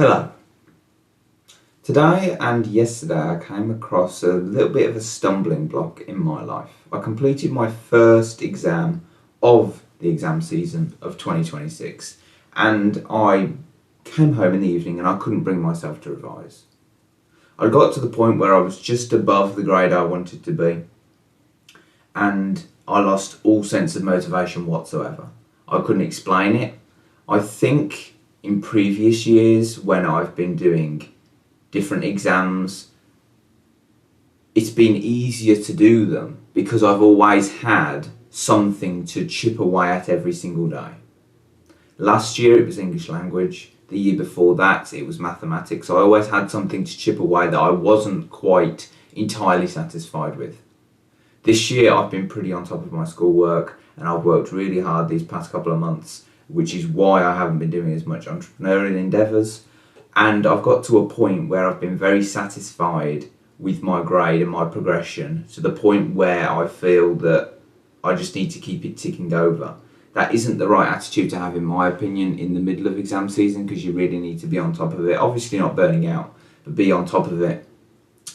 Hello. Today and yesterday I came across a little bit of a stumbling block in my life. I completed my first exam of the exam season of 2026 and I came home in the evening and I couldn't bring myself to revise. I got to the point where I was just above the grade I wanted to be and I lost all sense of motivation whatsoever. I couldn't explain it. I think in previous years when I've been doing different exams, it's been easier to do them because I've always had something to chip away at every single day. Last year it was English language, the year before that it was mathematics. I always had something to chip away that I wasn't quite entirely satisfied with. This year I've been pretty on top of my schoolwork and I've worked really hard these past couple of months, which is why I haven't been doing as much entrepreneurial endeavours. And I've got to a point where I've been very satisfied with my grade and my progression, to the point where I feel that I just need to keep it ticking over. That isn't the right attitude to have, in my opinion, in the middle of exam season, because you really need to be on top of it. Obviously not burning out, but be on top of it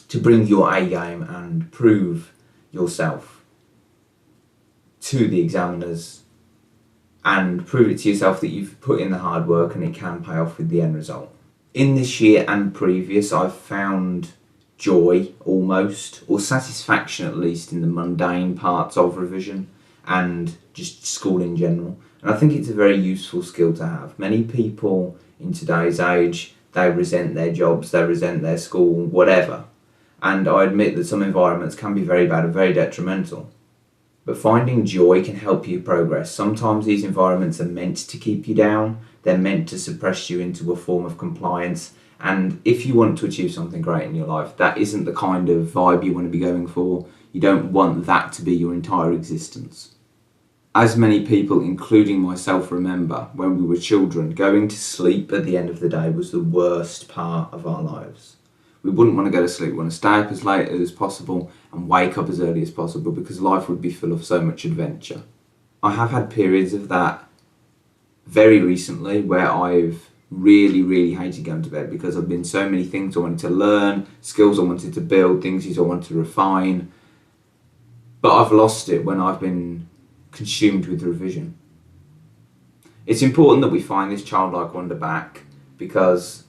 to bring your A game and prove yourself to the examiners and prove it to yourself that you've put in the hard work and it can pay off with the end result. In this year and previous, I've found joy almost, or satisfaction at least, in the mundane parts of revision and just school in general. And I think it's a very useful skill to have. Many people in today's age, they resent their jobs, they resent their school, whatever. And I admit that some environments can be very bad and very detrimental. But finding joy can help you progress. Sometimes these environments are meant to keep you down. They're meant to suppress you into a form of compliance. And if you want to achieve something great in your life, that isn't the kind of vibe you want to be going for. You don't want that to be your entire existence. As many people, including myself, remember, when we were children, going to sleep at the end of the day was the worst part of our lives. We wouldn't want to go to sleep. We want to stay up as late as possible and wake up as early as possible, because life would be full of so much adventure. I have had periods of that very recently where I've really hated going to bed, because I've been so many things I wanted to learn, skills I wanted to build, things I wanted to refine. But I've lost it when I've been consumed with revision. It's important that we find this childlike wonder back, because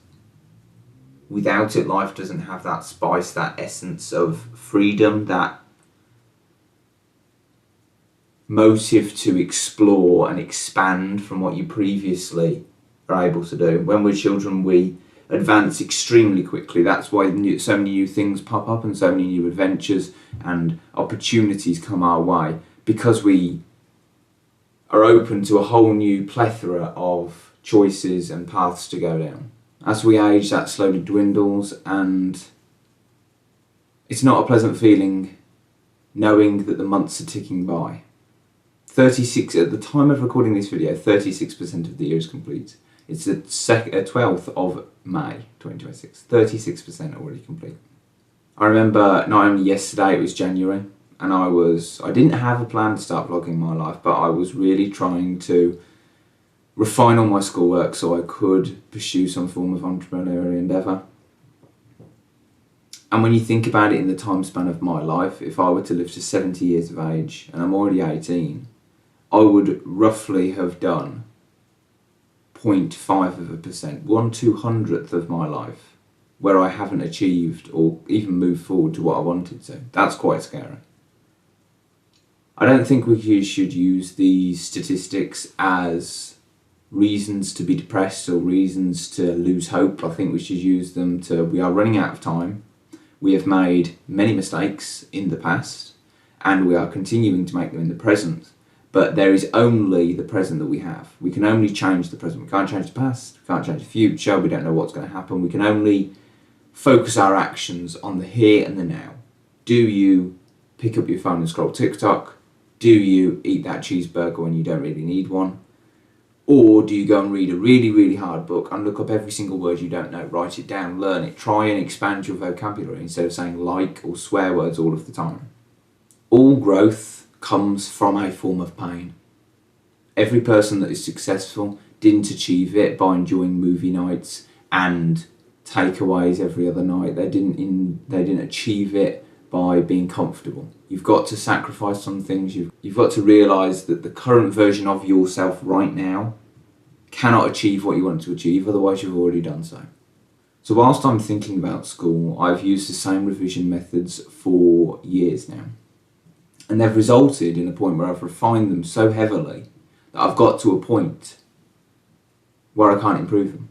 without it, life doesn't have that spice, that essence of freedom, that motive to explore and expand from what you previously are able to do. When we're children, we advance extremely quickly. That's why so many new things pop up and so many new adventures and opportunities come our way, because we are open to a whole new plethora of choices and paths to go down. As we age, that slowly dwindles, and it's not a pleasant feeling knowing that the months are ticking by. 36, at the time of recording this video, 36% of the year is complete. It's the 12th of May 2026, 36% already complete. I remember not only yesterday, it was January, and I didn't have a plan to start vlogging my life, but I was really trying to refine all my schoolwork so I could pursue some form of entrepreneurial endeavour. And when you think about it in the time span of my life, if I were to live to 70 years of age, and I'm already 18, I would roughly have done 0.5%, 1/200th of my life, where I haven't achieved or even moved forward to what I wanted to. That's quite scary. I don't think we should use these statistics as reasons to be depressed or reasons to lose hope. I think we should use them we are running out of time. We have made many mistakes in the past and we are continuing to make them in the present, but there is only the present that we have. We can only change the present. We can't change the past, we can't change the future, we don't know what's going to happen. We can only focus our actions on the here and the now. Do you pick up your phone and scroll TikTok? Do you eat that cheeseburger when you don't really need one? Or do you go and read a really hard book and look up every single word you don't know, write it down, learn it, try and expand your vocabulary instead of saying like or swear words all of the time? All growth comes from a form of pain. Every person that is successful didn't achieve it by enjoying movie nights and takeaways every other night. They didn't achieve it by being comfortable. You've got to sacrifice some things. You've got to realise that the current version of yourself right now cannot achieve what you want to achieve, otherwise you've already done so. So whilst I'm thinking about school, I've used the same revision methods for years now. And they've resulted in a point where I've refined them so heavily that I've got to a point where I can't improve them.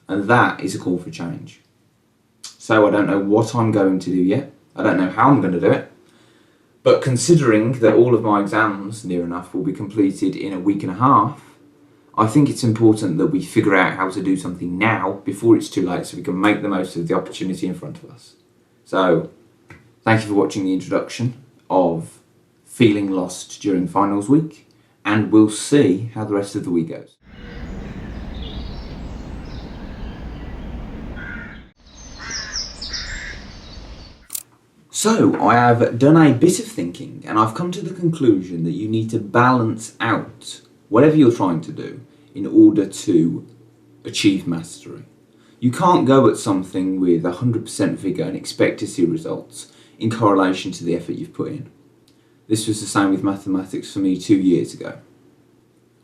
And that is a call for change. So I don't know what I'm going to do yet. I don't know how I'm going to do it. But considering that all of my exams, near enough, will be completed in a week and a half, I think it's important that we figure out how to do something now before it's too late so we can make the most of the opportunity in front of us. So, thank you for watching the introduction of feeling lost during finals week, and we'll see how the rest of the week goes. So, I have done a bit of thinking and I've come to the conclusion that you need to balance out whatever you're trying to do in order to achieve mastery. You can't go at something with 100% vigour and expect to see results in correlation to the effort you've put in. This was the same with mathematics for me 2 years ago.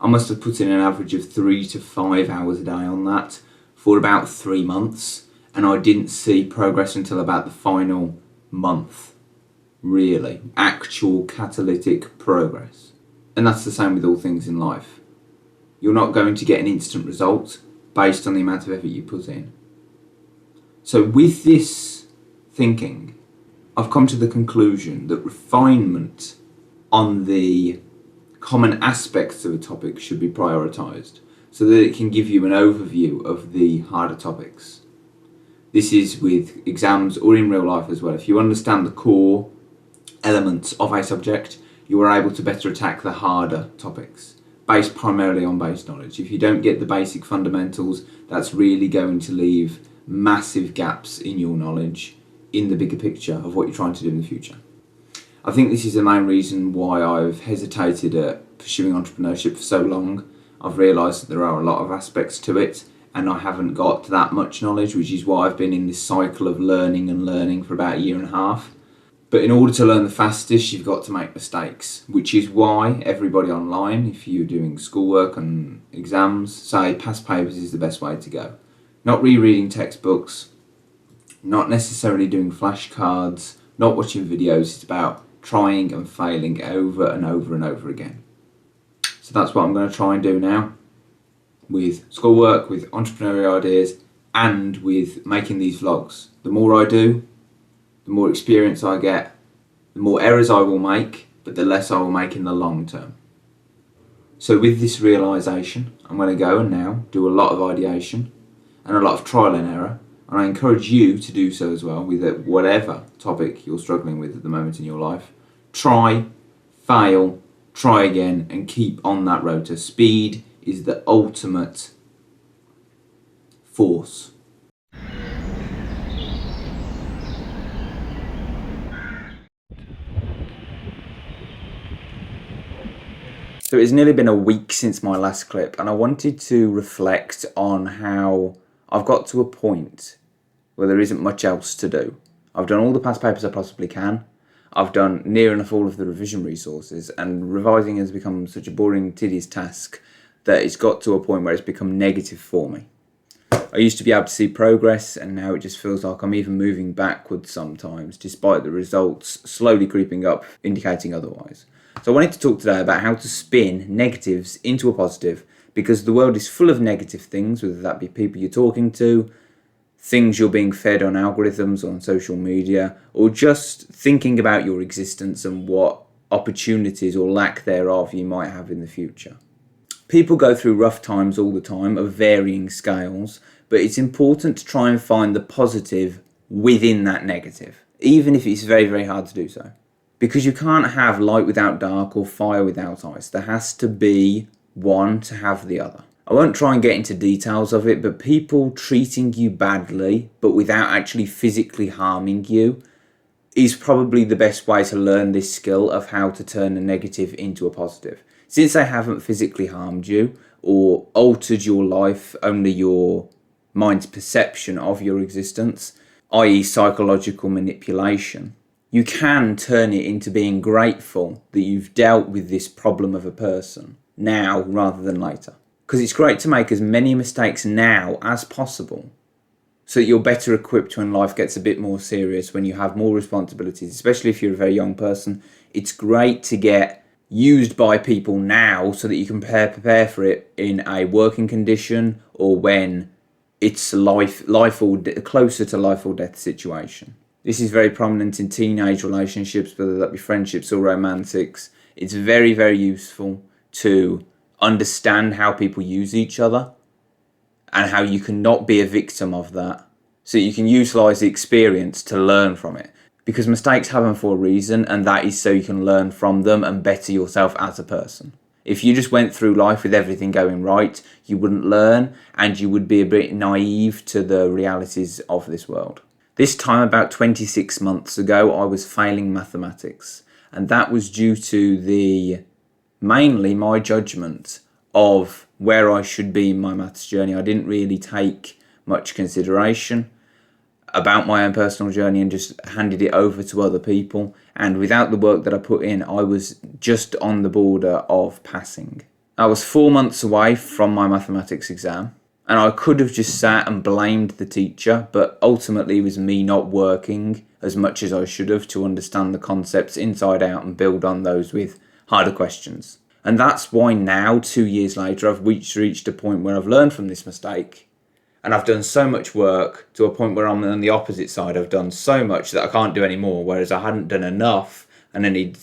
I must have put in an average of 3 to 5 hours a day on that for about 3 months, and I didn't see progress until about the final month, really, actual catalytic progress. And that's the same with all things in life. You're not going to get an instant result based on the amount of effort you put in. So with this thinking, I've come to the conclusion that refinement on the common aspects of a topic should be prioritised so that it can give you an overview of the harder topics. This is with exams or in real life as well. If you understand the core elements of a subject, you are able to better attack the harder topics, based primarily on base knowledge. If you don't get the basic fundamentals, that's really going to leave massive gaps in your knowledge in the bigger picture of what you're trying to do in the future. I think this is the main reason why I've hesitated at pursuing entrepreneurship for so long. I've realised that there are a lot of aspects to it and I haven't got that much knowledge, which is why I've been in this cycle of learning for about a year and a half. But in order to learn the fastest, you've got to make mistakes, which is why everybody online, if you're doing schoolwork and exams, say past papers is the best way to go. Not rereading textbooks, not necessarily doing flashcards, not watching videos. It's about trying and failing over and over and over again. So that's what I'm going to try and do now with schoolwork, with entrepreneurial ideas, and with making these vlogs. The more I do, the more experience I get, the more errors I will make, but the less I will make in the long term. So with this realisation, I'm going to go and now do a lot of ideation and a lot of trial and error, and I encourage you to do so as well with whatever topic you're struggling with at the moment in your life. Try, fail, try again, and keep on that road to speed is the ultimate force. So it's nearly been a week since my last clip, and I wanted to reflect on how I've got to a point where there isn't much else to do. I've done all the past papers I possibly can. I've done near enough all of the revision resources, and revising has become such a boring, tedious task that it's got to a point where it's become negative for me. I used to be able to see progress, and now it just feels like I'm even moving backwards sometimes, despite the results slowly creeping up, indicating otherwise. So I wanted to talk today about how to spin negatives into a positive, because the world is full of negative things, whether that be people you're talking to, things you're being fed on algorithms or on social media, or just thinking about your existence and what opportunities or lack thereof you might have in the future. People go through rough times all the time of varying scales, but it's important to try and find the positive within that negative, even if it's very, very hard to do so. Because you can't have light without dark or fire without ice. There has to be one to have the other. I won't try and get into details of it, but people treating you badly, but without actually physically harming you, is probably the best way to learn this skill of how to turn a negative into a positive. Since they haven't physically harmed you or altered your life, only your mind's perception of your existence, i.e. psychological manipulation, you can turn it into being grateful that you've dealt with this problem of a person now rather than later. Because it's great to make as many mistakes now as possible so that you're better equipped when life gets a bit more serious, when you have more responsibilities, especially if you're a very young person. It's great to get used by people now so that you can prepare for it in a working condition or when it's life or closer to life or death situation. This is very prominent in teenage relationships, whether that be friendships or romantics. It's very, very useful to understand how people use each other and how you can not be a victim of that, so you can utilize the experience to learn from it. Because mistakes happen for a reason, and that is so you can learn from them and better yourself as a person. If you just went through life with everything going right, you wouldn't learn, and you would be a bit naive to the realities of this world. This time, about 26 months ago, I was failing mathematics, and that was due to mainly my judgment of where I should be in my maths journey. I didn't really take much consideration about my own personal journey and just handed it over to other people. And without the work that I put in, I was just on the border of passing. I was 4 months away from my mathematics exam, and I could have just sat and blamed the teacher, but ultimately it was me not working as much as I should have to understand the concepts inside out and build on those with harder questions. And that's why now, 2 years later, I've reached a point where I've learned from this mistake. And I've done so much work to a point where I'm on the opposite side. I've done so much that I can't do any more, whereas I hadn't done enough and I needed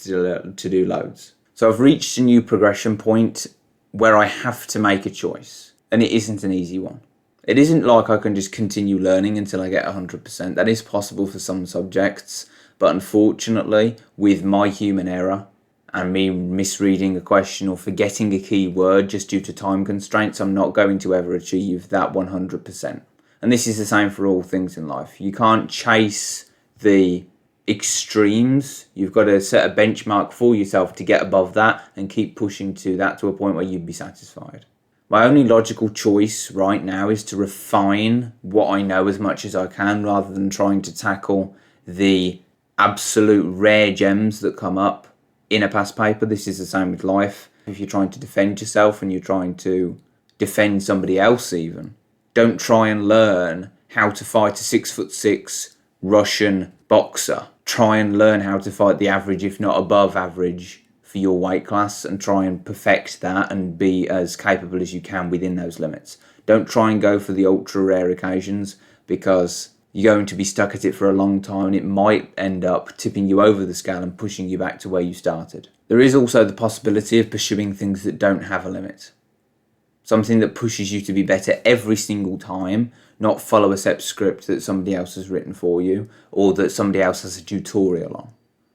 to do loads. So I've reached a new progression point where I have to make a choice. And it isn't an easy one. It isn't like I can just continue learning until I get 100%. That is possible for some subjects. But unfortunately, with my human error and me misreading a question or forgetting a key word just due to time constraints, I'm not going to ever achieve that 100%. And this is the same for all things in life. You can't chase the extremes. You've got to set a benchmark for yourself to get above that and keep pushing to that to a point where you'd be satisfied. My only logical choice right now is to refine what I know as much as I can rather than trying to tackle the absolute rare gems that come up in a past paper. This is the same with life. If you're trying to defend yourself and you're trying to defend somebody else even, don't try and learn how to fight a 6'6" Russian boxer. Try and learn how to fight the average, if not above average, for your weight class and try and perfect that and be as capable as you can within those limits. Don't try and go for the ultra rare occasions because you're going to be stuck at it for a long time and it might end up tipping you over the scale and pushing you back to where you started. There is also the possibility of pursuing things that don't have a limit. Something that pushes you to be better every single time, not follow a set script that somebody else has written for you or that somebody else has a tutorial on.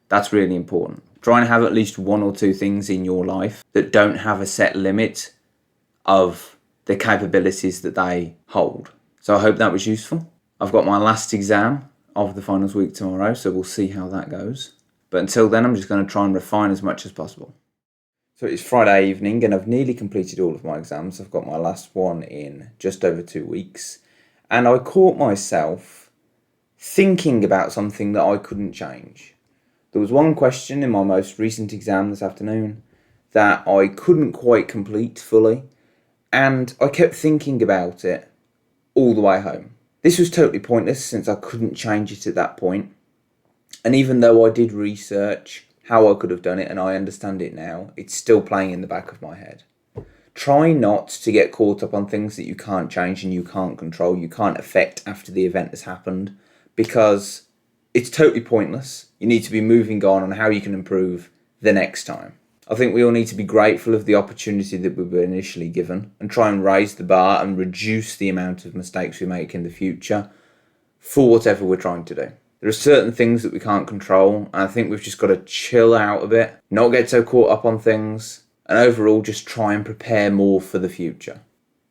That's really important. Try and have at least one or two things in your life that don't have a set limit of the capabilities that they hold. So I hope that was useful. I've got my last exam of the finals week tomorrow, so we'll see how that goes. But until then, I'm just going to try and refine as much as possible. So it's Friday evening and I've nearly completed all of my exams. I've got my last one in just over 2 weeks. And I caught myself thinking about something that I couldn't change. There was one question in my most recent exam this afternoon that I couldn't quite complete fully. And I kept thinking about it all the way home. This was totally pointless since I couldn't change it at that point. And even though I did research how I could have done it and I understand it now, it's still playing in the back of my head. Try not to get caught up on things that you can't change and you can't control, you can't affect after the event has happened, because it's totally pointless. You need to be moving on how you can improve the next time. I think we all need to be grateful of the opportunity that we were initially given and try and raise the bar and reduce the amount of mistakes we make in the future for whatever we're trying to do. There are certain things that we can't control, and I think we've just got to chill out a bit, not get so caught up on things, and overall just try and prepare more for the future,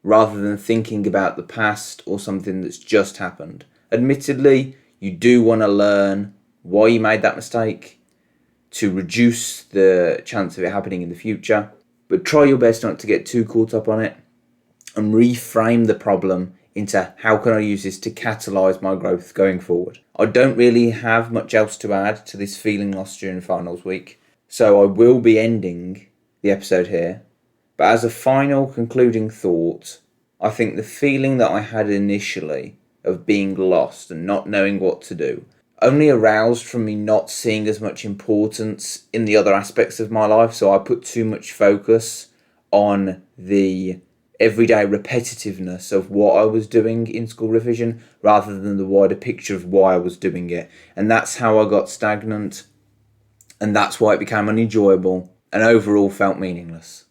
rather than thinking about the past or something that's just happened. Admittedly, you do want to learn why you made that mistake to reduce the chance of it happening in the future, but try your best not to get too caught up on it and reframe the problem into how can I use this to catalyse my growth going forward. I don't really have much else to add to this feeling lost during finals week, so I will be ending the episode here. But as a final concluding thought, I think the feeling that I had initially of being lost and not knowing what to do only aroused from me not seeing as much importance in the other aspects of my life. So I put too much focus on the everyday repetitiveness of what I was doing in school revision rather than the wider picture of why I was doing it. And that's how I got stagnant, and that's why it became unenjoyable and overall felt meaningless.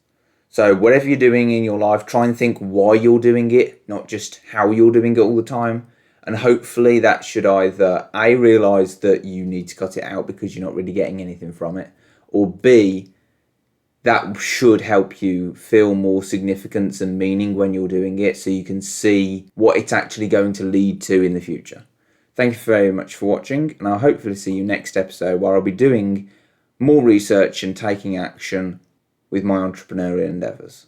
So whatever you're doing in your life, try and think why you're doing it, not just how you're doing it all the time. And hopefully that should either A, realise that you need to cut it out because you're not really getting anything from it, or B, that should help you feel more significance and meaning when you're doing it so you can see what it's actually going to lead to in the future. Thank you very much for watching, and I'll hopefully see you next episode where I'll be doing more research and taking action with my entrepreneurial endeavours.